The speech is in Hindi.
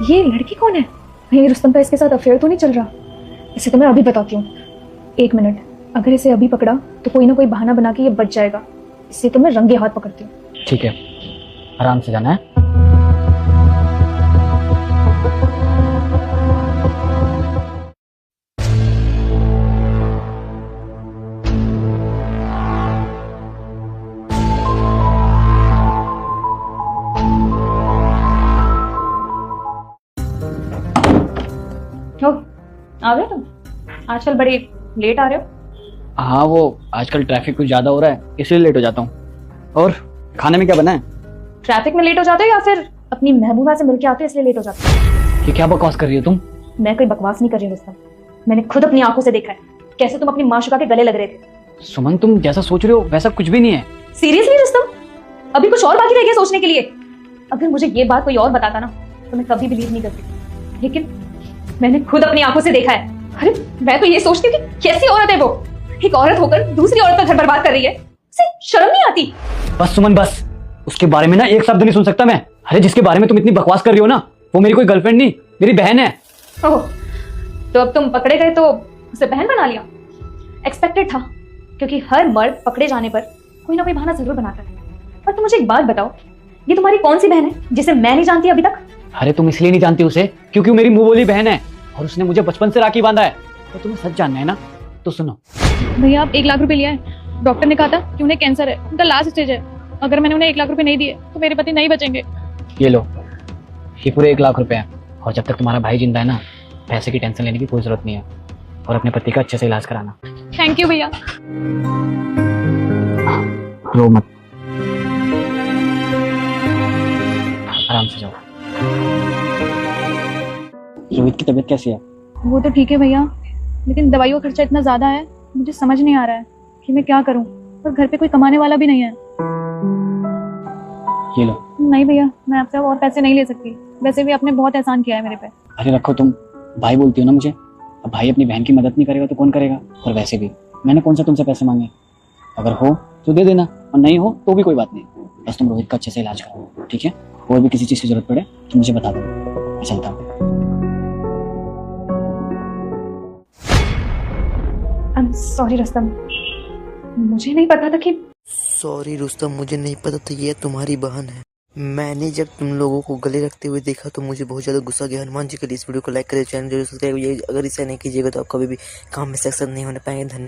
ये लड़की कौन है? कहीं रुस्तम का इसके साथ अफेयर तो नहीं चल रहा? इसे तो मैं अभी बताती हूँ। 1 मिनट, अगर इसे अभी पकड़ा तो कोई ना कोई बहाना बना के ये बच जाएगा। इसे तो मैं रंगे हाथ पकड़ती हूँ। ठीक है, आराम से जाना है। ओ, आ गए तुम? आजकल बड़े लेट आ रहे हो। हाँ, वो आजकल ट्रैफिक कुछ ज्यादा हो रहा है इसलिए लेट हो जाता हूँ। और खाने में क्या बना है? ट्रैफिक में लेट हो जाते हो या फिर अपनी महबूबा से मिलके आते हो इसलिए लेट हो जाते हो? ये क्या बकवास कर रही हो तुम? मैं कोई बकवास नहीं कर रही हूँ रुस्तम। मैंने खुद अपनी आंखों से देखा है कैसे तुम अपनी माशुका के गले लग रहे थे। सुमन, तुम जैसा सोच रहे हो वैसा कुछ भी नहीं है। सीरियसली रुस्तम, अभी कुछ और बाकी रह गया सोचने के लिए। अगर मुझे ये बात कोई और बताता ना तो मैं कभी बिलीव नहीं करती, लेकिन मैंने खुद अपनी आंखों से देखा है। अरे मैं तो ये सोचती हूँ कि कैसी औरत है वो, एक औरत होकर दूसरी औरत का घर बर्बाद कर रही है। उसे शर्म नहीं आती? बस सुमन बस, उसके बारे में ना एक शब्द नहीं सुन सकता मैं। अरे जिसके बारे में तुम इतनी बकवास कर रही हो ना, वो मेरी कोई गर्लफ्रेंड नहीं, मेरी बहन है। ओह, तो अब तुम पकड़े गए तो उसे बहन बना लिया? एक्सपेक्टेड था, क्योंकि हर मर्द पकड़े जाने पर कोई ना कोई बहाना जरूर बनाता है। और तुम मुझे एक बात बताओ, ये तुम्हारी कौन सी बहन है जिसे मैं नहीं जानती अभी तक? अरे तुम इसलिए नहीं जानती उसे क्योंकि वो मेरी मुंह बोली बहन है और उसने मुझे बचपन से राखी बांधा है। तो तुम्हें सच जानना है ना, तो सुनो। भैया आप 1 लाख रुपए लिया है। डॉक्टर ने कहा था कि उन्हें कैंसर है, उनका लास्ट स्टेज है। अगर मैंने उन्हें 1 लाख रुपए नहीं दिए तो मेरे पति नहीं बचेंगे। ये लो, ये पूरे 1 लाख रुपए हैं। और जब तक तुम्हारा भाई जिंदा है ना, पैसे की टेंशन लेने की कोई जरूरत नहीं है। और अपने पति का अच्छे से इलाज कराना। थैंक यू भैया। रो मत, आराम से जाओ। रोहित की तबीयत कैसी है? वो तो ठीक है भैया, लेकिन दवाइयों का खर्चा इतना ज्यादा है, मुझे समझ नहीं आ रहा है कि मैं क्या करूं। और घर पे कोई कमाने वाला भी नहीं है। ये लो। नहीं भैया, मैं आपसे और पैसे नहीं ले सकती। वैसे भी आपने बहुत एहसान किया है मेरे पे। अरे रखो, तुम भाई बोलती हो ना मुझे। अब भाई अपनी बहन की मदद नहीं करेगा तो कौन करेगा? और वैसे भी मैंने कौन सा तुमसे पैसे मांगे? अगर हो तो दे देना, और नहीं हो तो भी कोई बात नहीं। बस तुम रोहित का अच्छे से इलाज करो, ठीक है? और भी किसी चीज़ की जरूरत पड़े तो मुझे बता दो, मैं चलता हूँ। सॉरी रुस्तम, मुझे नहीं पता था कि। सॉरी रुस्तम, मुझे नहीं पता था ये तुम्हारी बहन है। मैंने जब तुम लोगों को गले रखते हुए देखा तो मुझे बहुत ज़्यादा गुस्सा गया। हनुमान जी के लिए इस वीडियो को लाइक करें, चैनल जरूर सब्सक्राइब। ये अगर इसे नहीं कीजिएगा तो आप कभी भी काम में सक्सेस नहीं होने पाएंगे। धन्यवाद।